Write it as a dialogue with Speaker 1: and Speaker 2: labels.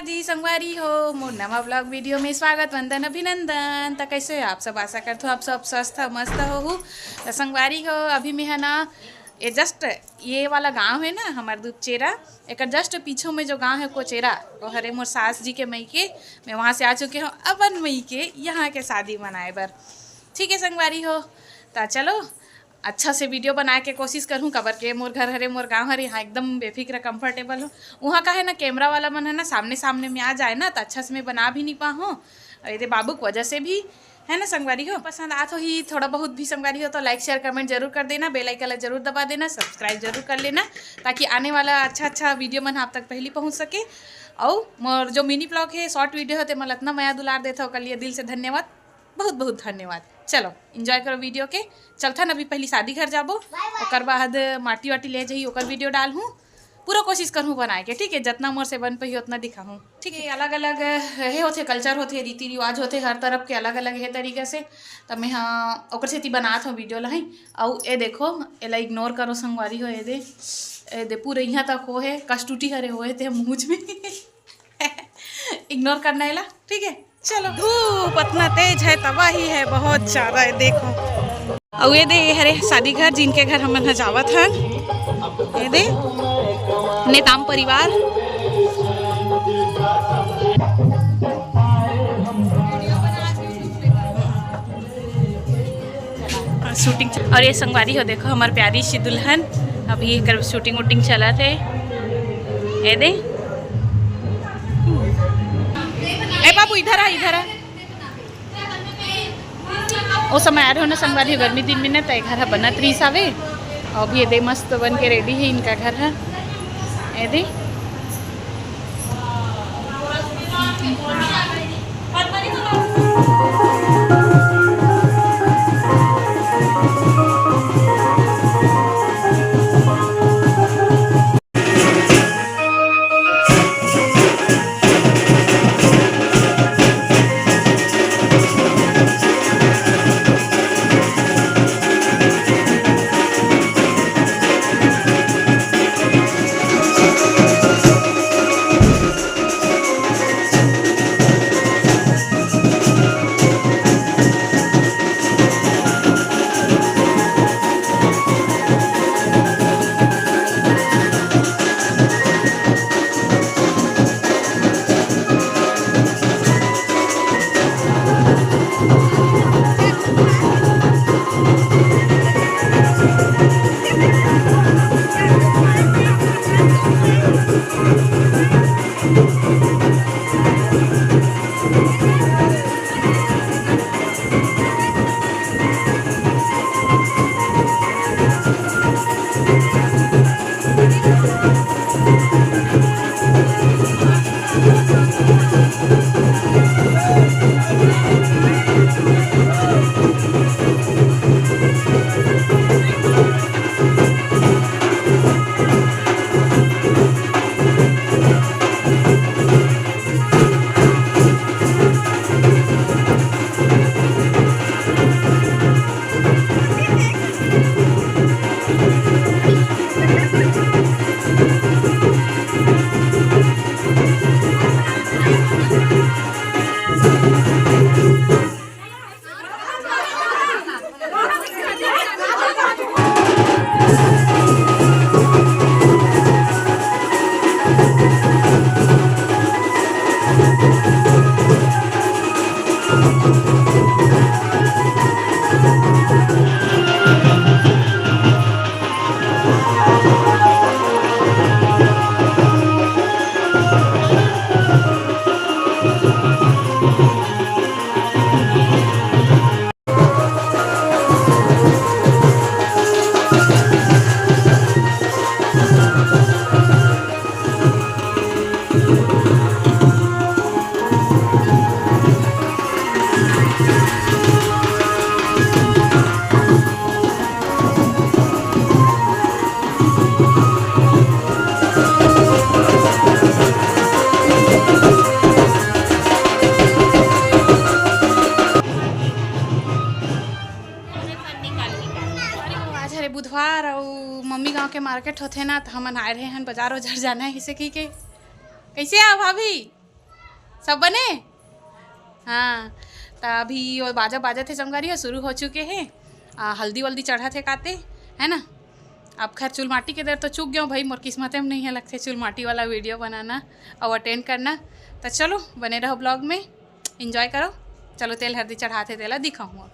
Speaker 1: जी संगवारी हो मोर नवा ब्लॉग वीडियो में स्वागत वंदन अभिनंदन। तो कैसे हो आप सब? आशा करते हो आप सब स्वस्थ मस्त हो। तो संगवारी हो अभी मैं है ना ये जस्ट ये वाला गांव है ना हमारे दुपचेरा, एक जस्ट पीछे में जो गांव है कोचेरा वो हरे मोर सास जी के मई के मैं वहाँ से आ चुके हूँ अपन मई के यहाँ के शादी मनाए बर। ठीक है संगवारी हो, तो चलो अच्छा से वीडियो बना के कोशिश करूँ कबर के मोर घर हरे मोर गांव हरे यहाँ एकदम बेफिक्र कंफर्टेबल हो। वहाँ का है ना कैमरा वाला मन है ना सामने सामने में आ जाए ना तो अच्छा से मैं बना भी नहीं पाऊँ और ये बाबू की वजह से भी है ना संगवारी हो। पसंद आ तो ही थोड़ा बहुत भी संगवारी हो तो लाइक शेयर कमेंट जरूर कर देना, बेल आइकन जरूर दबा देना, सब्सक्राइब जरूर कर लेना ताकि आने वाला अच्छा वीडियो मन आप तक पहले पहुँच सके। और मोर जो मिनी ब्लॉग है शॉर्ट वीडियो होते मतलब इतना मया दुलार देता हो, कल दिल से धन्यवाद, बहुत बहुत धन्यवाद। चलो एंजॉय करो वीडियो के। चलता न अभी पहले शादी घर जाबो और बाद माटी वाटी ले जाइए और वीडियो डालूँ, पूरा कोशिश करूँ बनाए के। ठीक है, जितना मोर से बन पाई उतना दिखाऊँ। ठीक है, अलग अलग हे होते कल्चर होते रीति रिवाज होते हर तरफ के अलग अलग है तरीके से। तो मैं हाँ ओकर सेती बनात हूँ वीडियो ला। और ये देखो एला इग्नोर करो संगवारी हो, ये दे पूरे यहाँ तक हो है कष्टूटी हरे होए थे मुँह में इग्नोर करना है ला। ठीक है चलो, धूप इतना तेज है तबाही है बहुत ज़्यादा है देखो। और ये दे हरे शादी घर जिनके घर हम जावत हन, ये दे नेताम परिवार शूटिंग। और ये संगवारी हो देखो हमारे प्यारी सी दुल्हन अभी कर शूटिंग वूटिंग चला थे। ये दे ए बाबू इधर आ ओ समय आ रहे हो ना संगवारी गर्मी दिन में ना तो घर है बनत रही सावे और अभी ये मस्त बन के रेडी है इनका घर है। ये दे बुधवार और मम्मी गांव के मार्केट होते ना तो हम आए रहे हैं बाजार उजार जाना है इसे की के कैसे आओ भाभी? सब बने। हाँ, तो अभी वो बाजा बाजा थे संगवारी शुरू हो चुके हैं। हल्दी वल्दी चढ़ा थे काते, है ना। अब खैर चूल माटी के देर तो चूक गया भाई, मोर किस्मत में नहीं है लगते चूल माटी वाला वीडियो बनाना और अटेंड करना। तो चलो बने रहो ब्लॉग में, इंजॉय करो। चलो तेल हल्दी चढ़ाते तेला दिखाऊँ।